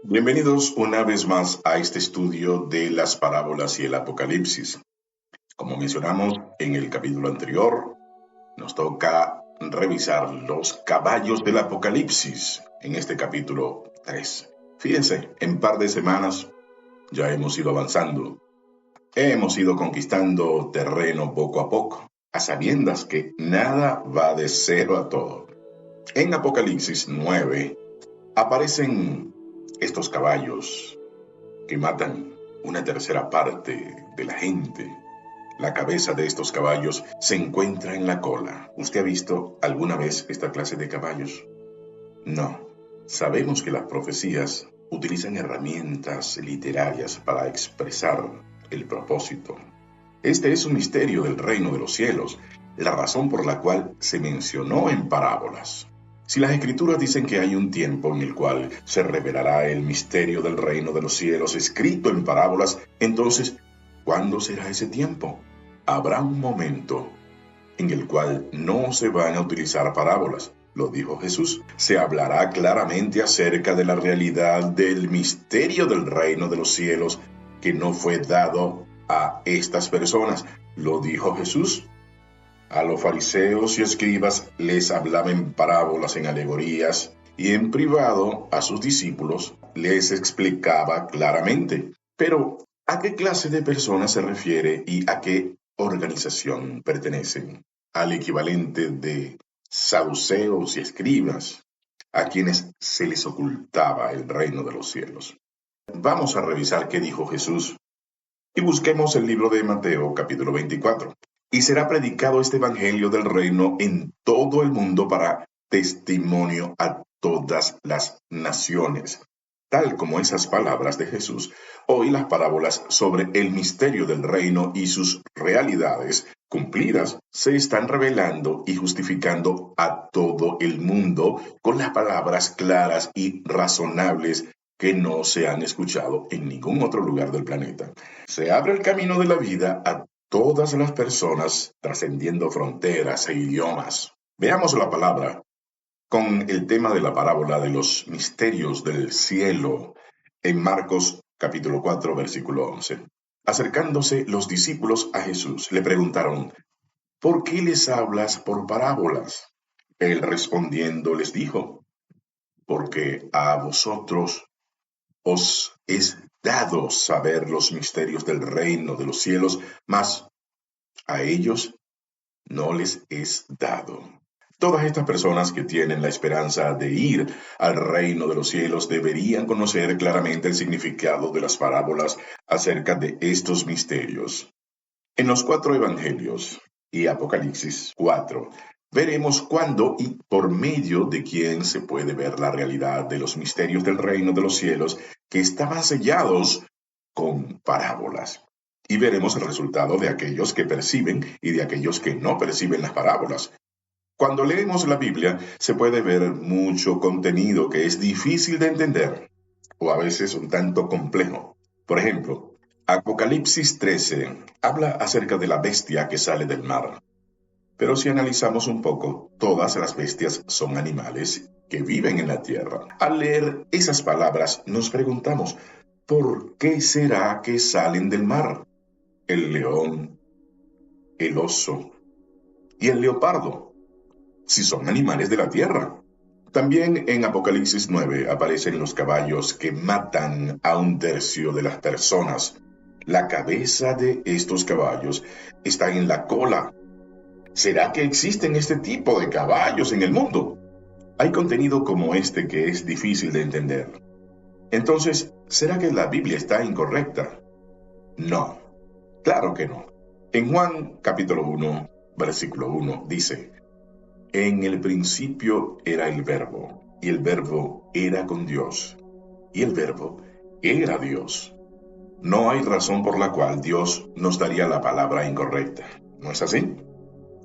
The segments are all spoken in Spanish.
Bienvenidos una vez más a este estudio de las parábolas y el Apocalipsis. Como mencionamos en el capítulo anterior, nos toca revisar los caballos del Apocalipsis en este capítulo 3. Fíjense, en par de semanas ya hemos ido avanzando. Hemos ido conquistando terreno poco a poco, a sabiendas que nada va de cero a todo. En Apocalipsis 9 aparecen estos caballos que matan una tercera parte de la gente. La cabeza de estos caballos se encuentra en la cola. ¿Usted ha visto alguna vez esta clase de caballos? No. Sabemos que las profecías utilizan herramientas literarias para expresar el propósito. Este es un misterio del reino de los cielos, la razón por la cual se mencionó en parábolas. Si las Escrituras dicen que hay un tiempo en el cual se revelará el misterio del reino de los cielos escrito en parábolas, entonces, ¿cuándo será ese tiempo? Habrá un momento en el cual no se van a utilizar parábolas, lo dijo Jesús. Se hablará claramente acerca de la realidad del misterio del reino de los cielos que no fue dado a estas personas, lo dijo Jesús. A los fariseos y escribas les hablaba en parábolas, en alegorías, y en privado a sus discípulos les explicaba claramente. Pero, ¿a qué clase de personas se refiere y a qué organización pertenecen? Al equivalente de saduceos y escribas, a quienes se les ocultaba el reino de los cielos. Vamos a revisar qué dijo Jesús y busquemos el libro de Mateo, capítulo 24. Y será predicado este evangelio del reino en todo el mundo para testimonio a todas las naciones. Tal como esas palabras de Jesús, hoy las parábolas sobre el misterio del reino y sus realidades cumplidas se están revelando y justificando a todo el mundo con las palabras claras y razonables que no se han escuchado en ningún otro lugar del planeta. Se abre el camino de la vida a todas las personas, trascendiendo fronteras e idiomas. Veamos la palabra con el tema de la parábola de los misterios del cielo en Marcos capítulo 4, versículo 11. Acercándose los discípulos a Jesús, le preguntaron, ¿por qué les hablas por parábolas? Él respondiendo les dijo, porque a vosotros os es dado saber los misterios del reino de los cielos, mas a ellos no les es dado. Todas estas personas que tienen la esperanza de ir al reino de los cielos deberían conocer claramente el significado de las parábolas acerca de estos misterios. En los 4 evangelios y Apocalipsis 4, veremos cuándo y por medio de quién se puede ver la realidad de los misterios del reino de los cielos que estaban sellados con parábolas. Y veremos el resultado de aquellos que perciben y de aquellos que no perciben las parábolas. Cuando leemos la Biblia, se puede ver mucho contenido que es difícil de entender, o a veces un tanto complejo. Por ejemplo, Apocalipsis 13 habla acerca de la bestia que sale del mar. Pero si analizamos un poco, todas las bestias son animales que viven en la tierra. Al leer esas palabras, nos preguntamos, ¿por qué será que salen del mar? El león, el oso y el leopardo, si son animales de la tierra. También en Apocalipsis 9 aparecen los caballos que matan a 1/3 de las personas. La cabeza de estos caballos está en la cola. ¿Será que existen este tipo de caballos en el mundo? Hay contenido como este que es difícil de entender. Entonces, ¿será que la Biblia está incorrecta? No, claro que no. En Juan capítulo 1, versículo 1 dice, en el principio era el Verbo, y el Verbo era con Dios, y el Verbo era Dios. No hay razón por la cual Dios nos daría la palabra incorrecta, ¿no es así?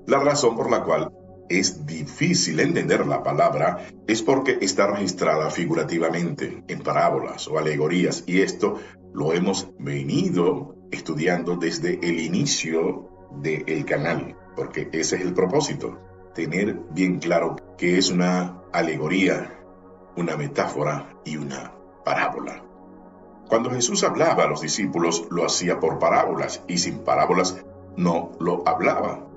La razón por la cual es difícil entender la palabra es porque está registrada figurativamente en parábolas o alegorías, y esto lo hemos venido estudiando desde el inicio del canal, porque ese es el propósito, tener bien claro qué es una alegoría, una metáfora y una parábola. Cuando Jesús hablaba a los discípulos, lo hacía por parábolas, y sin parábolas no lo hablaba.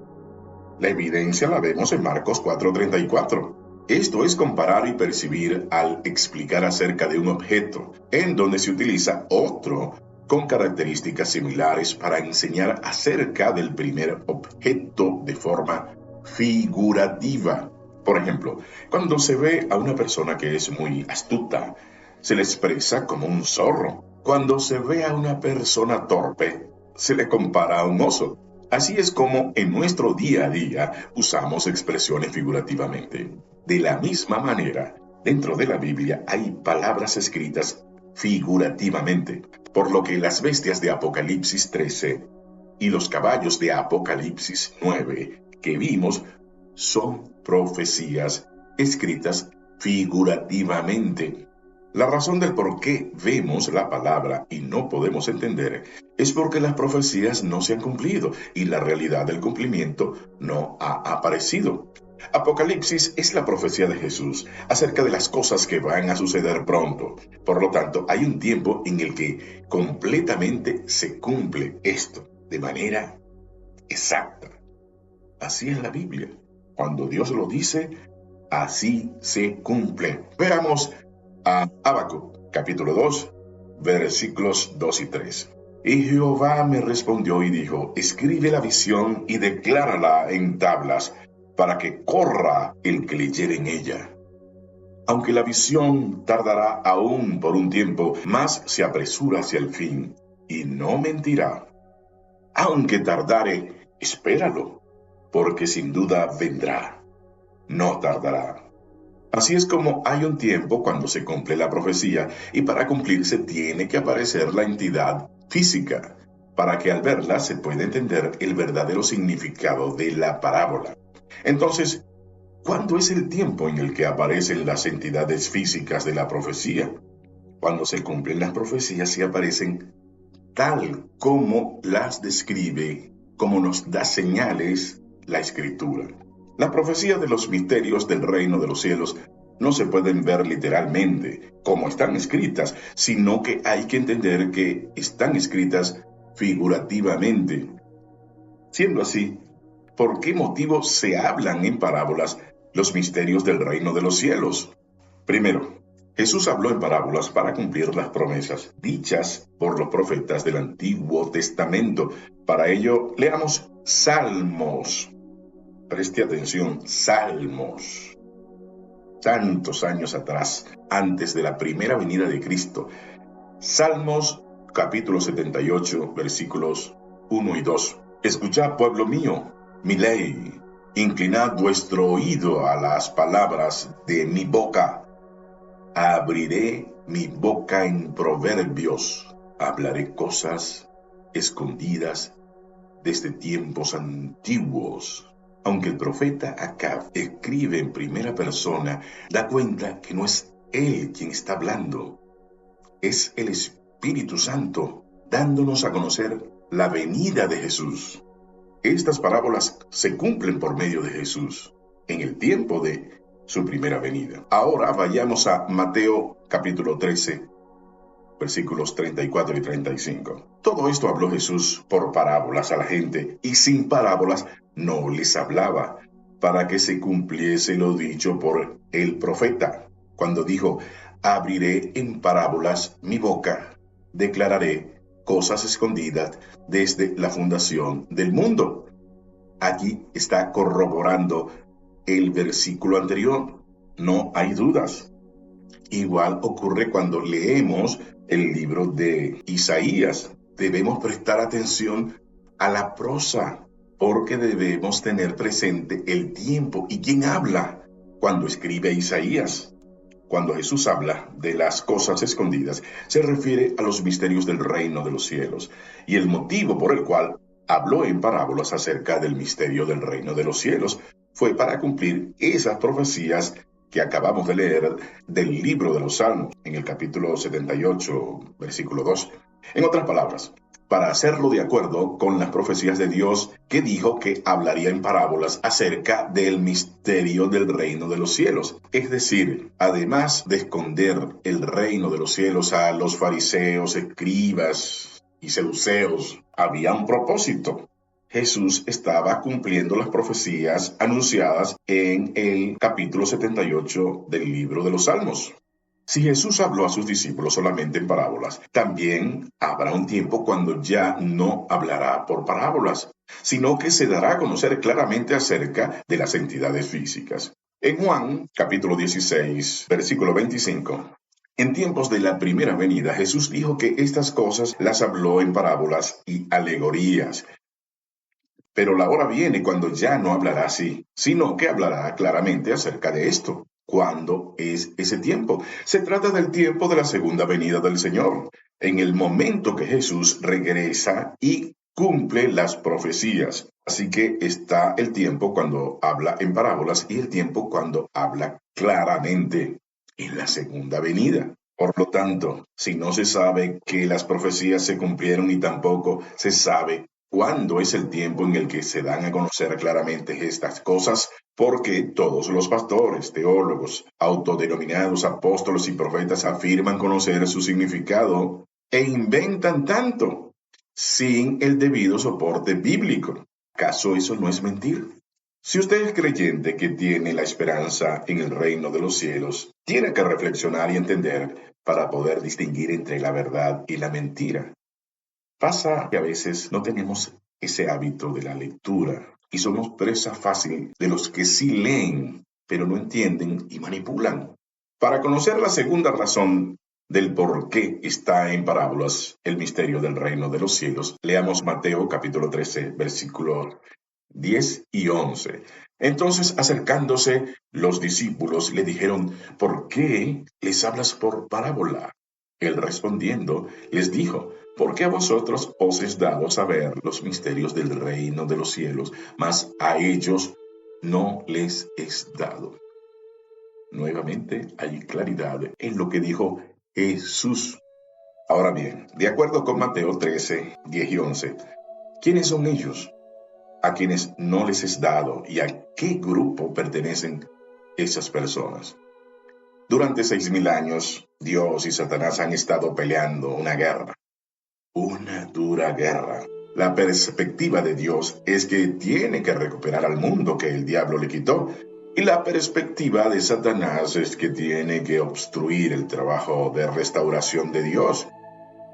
La evidencia la vemos en Marcos 4:34. Esto es comparar y percibir al explicar acerca de un objeto, en donde se utiliza otro con características similares para enseñar acerca del primer objeto de forma figurativa. Por ejemplo, cuando se ve a una persona que es muy astuta, se le expresa como un zorro. Cuando se ve a una persona torpe, se le compara a un oso. Así es como en nuestro día a día usamos expresiones figurativamente. De la misma manera, dentro de la Biblia hay palabras escritas figurativamente, por lo que las bestias de Apocalipsis 13 y los caballos de Apocalipsis 9 que vimos son profecías escritas figurativamente. La razón del por qué vemos la palabra y no podemos entender es porque las profecías no se han cumplido y la realidad del cumplimiento no ha aparecido. Apocalipsis es la profecía de Jesús acerca de las cosas que van a suceder pronto. Por lo tanto, hay un tiempo en el que completamente se cumple esto de manera exacta. Así es la Biblia. Cuando Dios lo dice, así se cumple. Veamos a Habacuc, capítulo 2, versículos 2 y 3. Y Jehová me respondió y dijo: escribe la visión y declárala en tablas, para que corra el que leyere en ella. Aunque la visión tardará aún por un tiempo, mas se apresura hacia el fin, y no mentirá. Aunque tardare, espéralo, porque sin duda vendrá, no tardará. Así es como hay un tiempo cuando se cumple la profecía, y para cumplirse tiene que aparecer la entidad física, para que al verla se pueda entender el verdadero significado de la parábola. Entonces, ¿cuándo es el tiempo en el que aparecen las entidades físicas de la profecía? Cuando se cumplen las profecías y aparecen tal como las describe, como nos da señales la Escritura. Las profecías de los misterios del reino de los cielos no se pueden ver literalmente como están escritas, sino que hay que entender que están escritas figurativamente. Siendo así, ¿por qué motivo se hablan en parábolas los misterios del reino de los cielos? Primero, Jesús habló en parábolas para cumplir las promesas dichas por los profetas del Antiguo Testamento. Para ello, leamos Salmos. Preste atención, Salmos. Tantos años atrás, antes de la primera venida de Cristo. Salmos, capítulo 78, versículos 1 y 2. Escuchad, pueblo mío, mi ley, inclinad vuestro oído a las palabras de mi boca. Abriré mi boca en proverbios, hablaré cosas escondidas desde tiempos antiguos. Aunque el profeta Acab escribe en primera persona, da cuenta que no es él quien está hablando, es el Espíritu Santo dándonos a conocer la venida de Jesús. Estas parábolas se cumplen por medio de Jesús en el tiempo de su primera venida. Ahora vayamos a Mateo capítulo 13, versículos 34 y 35. Todo esto habló Jesús por parábolas a la gente, y sin parábolas no les hablaba, para que se cumpliese lo dicho por el profeta, cuando dijo: abriré en parábolas mi boca, declararé cosas escondidas desde la fundación del mundo. Aquí está corroborando el versículo anterior. No hay dudas. Igual ocurre cuando leemos el libro de Isaías. Debemos prestar atención a la prosa, porque debemos tener presente el tiempo y quién habla cuando escribe Isaías. Cuando Jesús habla de las cosas escondidas, se refiere a los misterios del reino de los cielos, y el motivo por el cual habló en parábolas acerca del misterio del reino de los cielos fue para cumplir esas profecías que acabamos de leer del libro de los Salmos, en el capítulo 78, versículo 2. En otras palabras, para hacerlo de acuerdo con las profecías de Dios, que dijo que hablaría en parábolas acerca del misterio del reino de los cielos. Es decir, además de esconder el reino de los cielos a los fariseos, escribas y seduceos, había un propósito. Jesús estaba cumpliendo las profecías anunciadas en el capítulo 78 del libro de los Salmos. Si Jesús habló a sus discípulos solamente en parábolas, también habrá un tiempo cuando ya no hablará por parábolas, sino que se dará a conocer claramente acerca de las entidades físicas. En Juan, capítulo 16, versículo 25, en tiempos de la primera venida, Jesús dijo que estas cosas las habló en parábolas y alegorías. Pero la hora viene cuando ya no hablará así, sino que hablará claramente acerca de esto. ¿Cuándo es ese tiempo? Se trata del tiempo de la segunda venida del Señor, en el momento que Jesús regresa y cumple las profecías. Así que está el tiempo cuando habla en parábolas y el tiempo cuando habla claramente en la segunda venida. Por lo tanto, si no se sabe que las profecías se cumplieron y tampoco se sabe cuándo es el tiempo en el que se dan a conocer claramente estas cosas, porque todos los pastores, teólogos, autodenominados apóstoles y profetas afirman conocer su significado e inventan tanto sin el debido soporte bíblico. ¿Acaso eso no es mentir? Si usted es creyente que tiene la esperanza en el reino de los cielos, tiene que reflexionar y entender para poder distinguir entre la verdad y la mentira. Pasa que a veces no tenemos ese hábito de la lectura y somos presa fácil de los que sí leen, pero no entienden y manipulan. Para conocer la segunda razón del por qué está en parábolas el misterio del reino de los cielos, leamos Mateo capítulo 13, versículos 10 y 11. Entonces, acercándose, los discípulos le dijeron, ¿por qué les hablas por parábola? Él respondiendo, les dijo, porque a vosotros os es dado saber los misterios del reino de los cielos, mas a ellos no les es dado. Nuevamente hay claridad en lo que dijo Jesús. Ahora bien, de acuerdo con Mateo 13, 10 y 11, ¿quiénes son ellos? ¿A quienes no les es dado y a qué grupo pertenecen esas personas? Durante 6,000 años, Dios y Satanás han estado peleando una guerra. Una dura guerra. La perspectiva de Dios es que tiene que recuperar al mundo que el diablo le quitó. Y la perspectiva de Satanás es que tiene que obstruir el trabajo de restauración de Dios.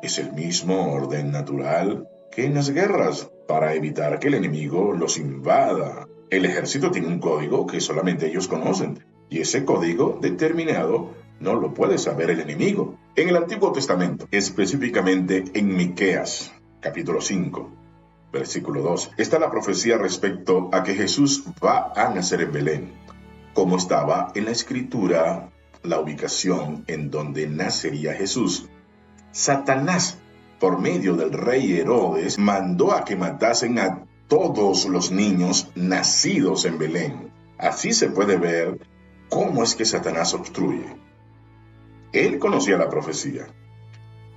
Es el mismo orden natural que en las guerras, para evitar que el enemigo los invada. El ejército tiene un código que solamente ellos conocen, y ese código determinado no lo puede saber el enemigo. En el Antiguo Testamento, específicamente en Miqueas, capítulo 5, versículo 2, está la profecía respecto a que Jesús va a nacer en Belén, como estaba en la Escritura la ubicación en donde nacería Jesús. Satanás, por medio del rey Herodes, mandó a que matasen a todos los niños nacidos en Belén. Así se puede ver cómo es que Satanás obstruye. Él conocía la profecía.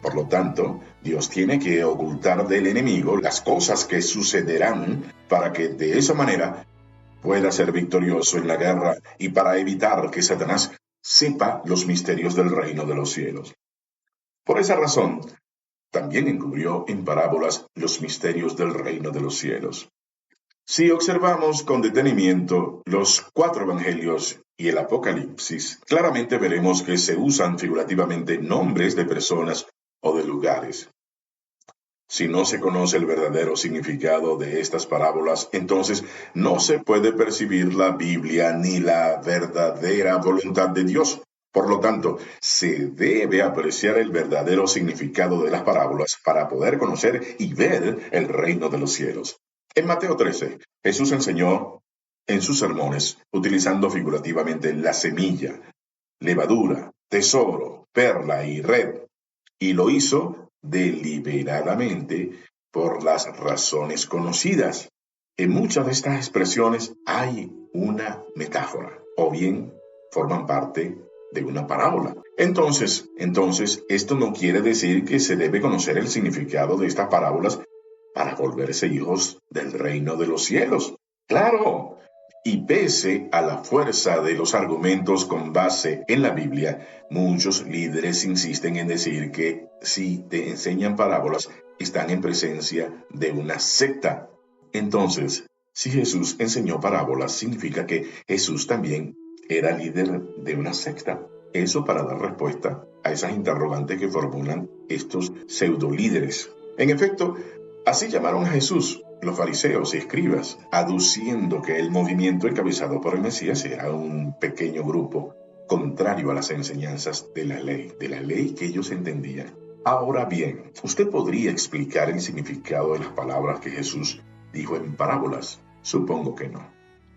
Por lo tanto, Dios tiene que ocultar del enemigo las cosas que sucederán para que de esa manera pueda ser victorioso en la guerra y para evitar que Satanás sepa los misterios del reino de los cielos. Por esa razón, también encubrió en parábolas los misterios del reino de los cielos. Si observamos con detenimiento los 4 evangelios y el Apocalipsis, claramente veremos que se usan figurativamente nombres de personas o de lugares. Si no se conoce el verdadero significado de estas parábolas, entonces no se puede percibir la Biblia ni la verdadera voluntad de Dios. Por lo tanto, se debe apreciar el verdadero significado de las parábolas para poder conocer y ver el reino de los cielos. En Mateo 13, Jesús enseñó en sus sermones, utilizando figurativamente la semilla, levadura, tesoro, perla y red, y lo hizo deliberadamente por las razones conocidas. En muchas de estas expresiones hay una metáfora, o bien forman parte de una parábola. Entonces, esto no quiere decir que se debe conocer el significado de estas parábolas para volverse hijos del reino de los cielos. ¡Claro! Y pese a la fuerza de los argumentos con base en la Biblia, muchos líderes insisten en decir que si te enseñan parábolas, están en presencia de una secta. Entonces, si Jesús enseñó parábolas, significa que Jesús también era líder de una secta. Eso para dar respuesta a esas interrogantes que formulan estos pseudolíderes. En efecto, así llamaron a Jesús los fariseos y escribas, aduciendo que el movimiento encabezado por el Mesías era un pequeño grupo contrario a las enseñanzas de la ley que ellos entendían. Ahora bien, ¿usted podría explicar el significado de las palabras que Jesús dijo en parábolas? Supongo que no.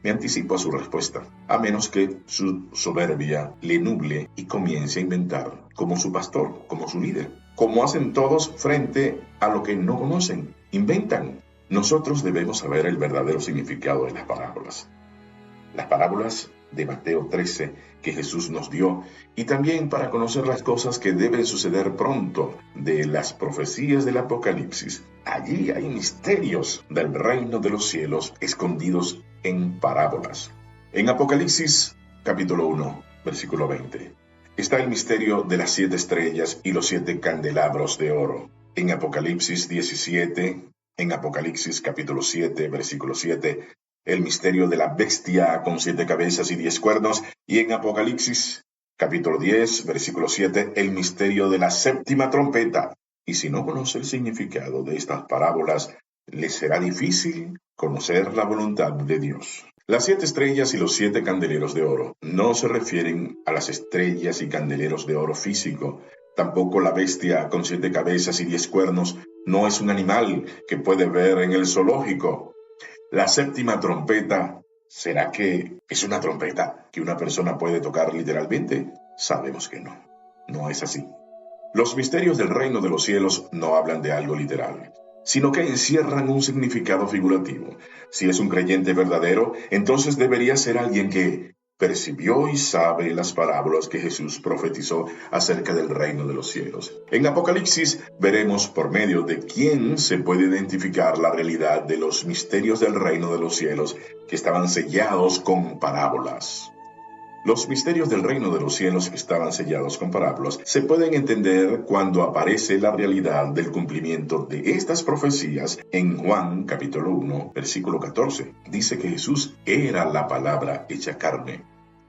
Me anticipo a su respuesta, a menos que su soberbia le nuble y comience a inventar como su pastor, como su líder. Como hacen todos frente a lo que no conocen, inventan. Nosotros debemos saber el verdadero significado de las parábolas. Las parábolas de Mateo 13 que Jesús nos dio, y también para conocer las cosas que deben suceder pronto de las profecías del Apocalipsis. Allí hay misterios del reino de los cielos escondidos en parábolas. En Apocalipsis capítulo 1, versículo 20, está el misterio de las 7 estrellas y los 7 candelabros de oro. En Apocalipsis 17, en Apocalipsis capítulo 7, versículo 7, el misterio de la bestia con 7 cabezas y 10 cuernos, y en Apocalipsis capítulo 10, versículo 7, el misterio de la 7ª trompeta. Y si no conoce el significado de estas parábolas, le será difícil conocer la voluntad de Dios. Las 7 estrellas y los 7 candeleros de oro no se refieren a las estrellas y candeleros de oro físico. Tampoco la bestia con 7 cabezas y 10 cuernos no es un animal que puede ver en el zoológico. La 7ª trompeta, ¿será que es una trompeta que una persona puede tocar literalmente? Sabemos que no. No es así. Los misterios del reino de los cielos no hablan de algo literal, sino que encierran un significado figurativo. Si es un creyente verdadero, entonces debería ser alguien que percibió y sabe las parábolas que Jesús profetizó acerca del reino de los cielos. En Apocalipsis veremos por medio de quién se puede identificar la realidad de los misterios del reino de los cielos que estaban sellados con parábolas. Los misterios del reino de los cielos que estaban sellados con parábolas se pueden entender cuando aparece la realidad del cumplimiento de estas profecías en Juan capítulo 1, versículo 14. Dice que Jesús era la palabra hecha carne.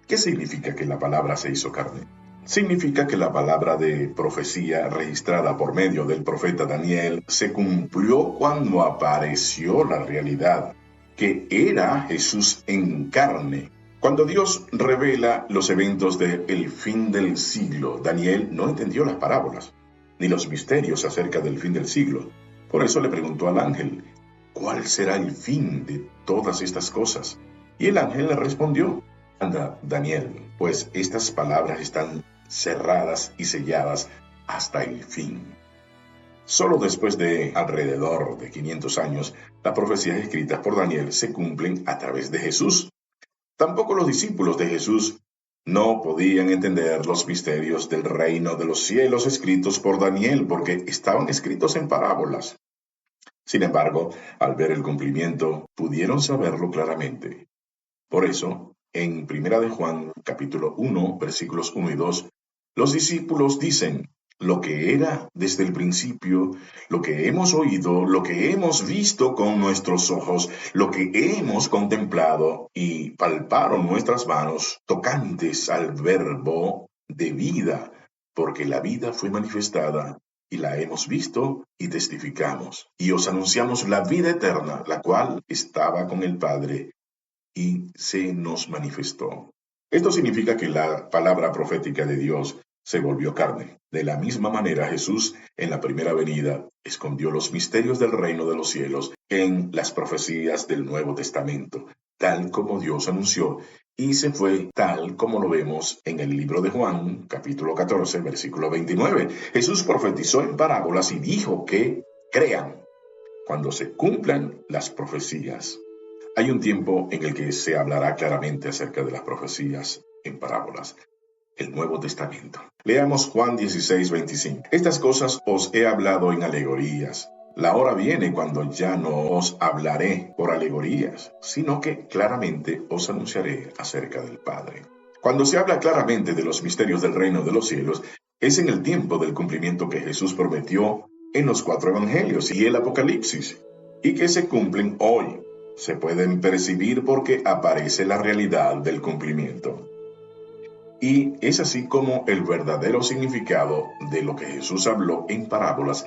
¿Qué significa que la palabra se hizo carne? Significa que la palabra de profecía registrada por medio del profeta Daniel se cumplió cuando apareció la realidad, que era Jesús en carne. Cuando Dios revela los eventos del fin del siglo, Daniel no entendió las parábolas, ni los misterios acerca del fin del siglo. Por eso le preguntó al ángel, ¿cuál será el fin de todas estas cosas? Y el ángel le respondió, anda, Daniel, pues estas palabras están cerradas y selladas hasta el fin. Solo después de alrededor de 500 años, las profecías escritas por Daniel se cumplen a través de Jesús. Tampoco los discípulos de Jesús no podían entender los misterios del reino de los cielos escritos por Daniel porque estaban escritos en parábolas. Sin embargo, al ver el cumplimiento, pudieron saberlo claramente. Por eso, en 1 de Juan, capítulo 1, versículos 1 y 2, los discípulos dicen, lo que era desde el principio, lo que hemos oído, lo que hemos visto con nuestros ojos, lo que hemos contemplado y palparon nuestras manos tocantes al verbo de vida, porque la vida fue manifestada y la hemos visto y testificamos. Y os anunciamos la vida eterna, la cual estaba con el Padre y se nos manifestó. Esto significa que la palabra profética de Dios se volvió carne. De la misma manera, Jesús, en la primera venida, escondió los misterios del reino de los cielos en las profecías del Nuevo Testamento, tal como Dios anunció, y se fue tal como lo vemos en el libro de Juan, capítulo 14, versículo 29. Jesús profetizó en parábolas y dijo que crean cuando se cumplan las profecías. Hay un tiempo en el que se hablará claramente acerca de las profecías en parábolas. el Nuevo Testamento. Leamos Juan 16:25. Estas cosas os he hablado en alegorías. La hora viene cuando ya no os hablaré por alegorías, sino que claramente os anunciaré acerca del Padre. Cuando se habla claramente de los misterios del reino de los cielos, es en el tiempo del cumplimiento que Jesús prometió en los 4 evangelios y el Apocalipsis, y que se cumplen hoy. Se pueden percibir porque aparece la realidad del cumplimiento. Y es así como el verdadero significado de lo que Jesús habló en parábolas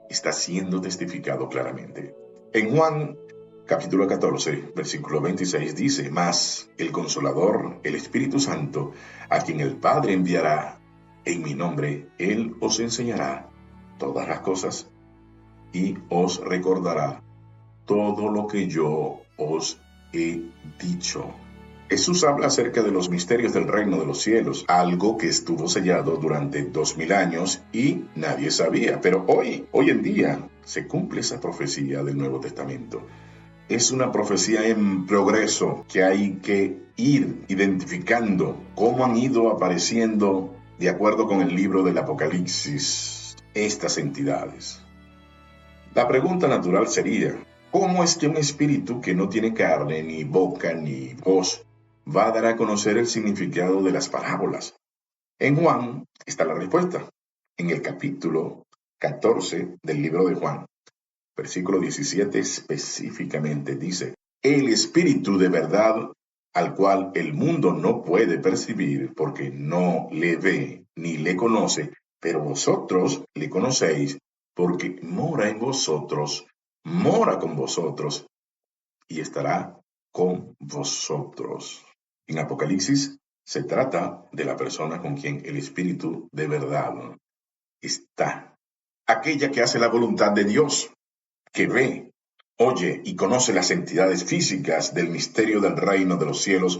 está siendo testificado claramente. En Juan capítulo 14, versículo 26 dice: Mas el Consolador, el Espíritu Santo, a quien el Padre enviará en mi nombre, Él os enseñará todas las cosas y os recordará todo lo que yo os he dicho. Jesús habla acerca de los misterios del reino de los cielos, algo que estuvo sellado durante 2000 años y nadie sabía. Pero hoy en día, se cumple esa profecía del Nuevo Testamento. Es una profecía en progreso que hay que ir identificando cómo han ido apareciendo, de acuerdo con el libro del Apocalipsis, estas entidades. La pregunta natural sería: ¿cómo es que un espíritu que no tiene carne, ni boca, ni voz, va a dar a conocer el significado de las parábolas? En Juan está la respuesta. En el capítulo 14 del libro de Juan, versículo 17 específicamente dice: el espíritu de verdad, al cual el mundo no puede percibir porque no le ve ni le conoce, pero vosotros le conocéis porque mora en vosotros, mora con vosotros y estará con vosotros. En Apocalipsis se trata de la persona con quien el Espíritu de verdad está. Aquella que hace la voluntad de Dios, que ve, oye y conoce las entidades físicas del misterio del reino de los cielos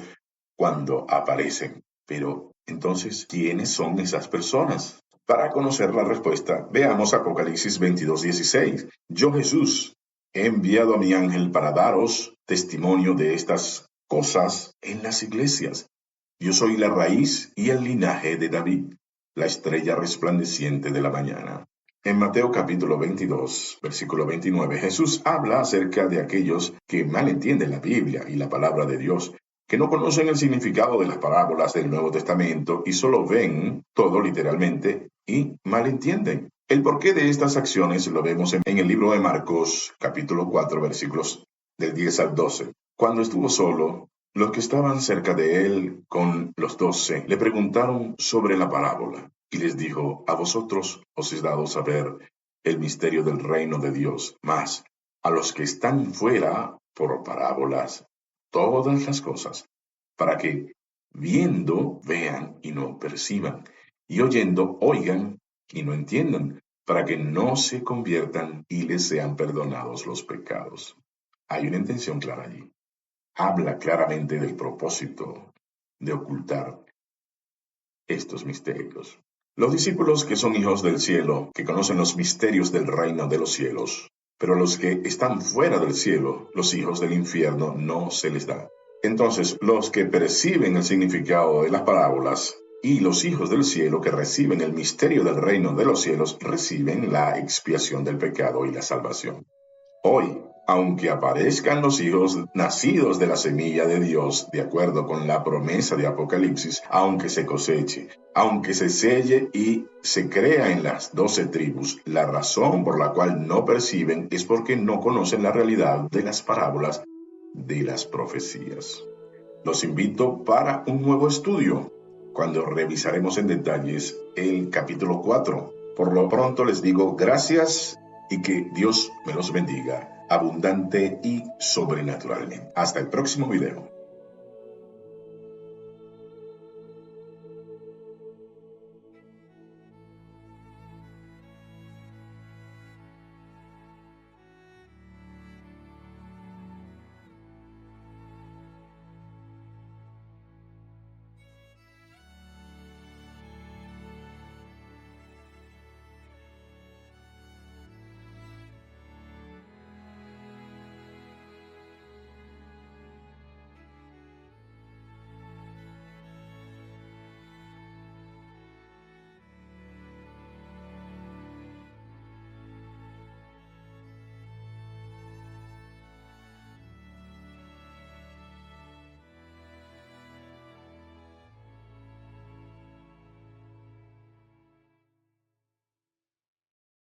cuando aparecen. Pero entonces, ¿quiénes son esas personas? Para conocer la respuesta, veamos Apocalipsis 22:16. Yo, Jesús, he enviado a mi ángel para daros testimonio de estas cosas en las iglesias. Yo soy la raíz y el linaje de David, la estrella resplandeciente de la mañana. En Mateo capítulo 22, versículo 29, Jesús habla acerca de aquellos que malentienden la Biblia y la palabra de Dios, que no conocen el significado de las parábolas del Nuevo Testamento y solo ven todo literalmente y malentienden. El porqué de estas acciones lo vemos en el libro de Marcos, capítulo 4, versículos del 10 al 12. Cuando estuvo solo, los que estaban cerca de él con los 12 le preguntaron sobre la parábola y les dijo: a vosotros os es dado saber el misterio del reino de Dios, mas a los que están fuera, por parábolas, todas las cosas, para que viendo vean y no perciban, y oyendo oigan y no entiendan, para que no se conviertan y les sean perdonados los pecados. Hay una intención clara allí. Habla claramente del propósito de ocultar estos misterios. Los discípulos que son hijos del cielo, que conocen los misterios del reino de los cielos, pero los que están fuera del cielo, los hijos del infierno, no se les da. Entonces, los que perciben el significado de las parábolas y los hijos del cielo que reciben el misterio del reino de los cielos, reciben la expiación del pecado y la salvación. Hoy, aunque aparezcan los hijos nacidos de la semilla de Dios, de acuerdo con la promesa de Apocalipsis, aunque se coseche, aunque se selle y se crea en las 12 tribus, la razón por la cual no perciben es porque no conocen la realidad de las parábolas de las profecías. Los invito para un nuevo estudio, cuando revisaremos en detalles el capítulo 4. Por lo pronto les digo gracias y que Dios me los bendiga abundante y sobrenaturalmente. Hasta el próximo video.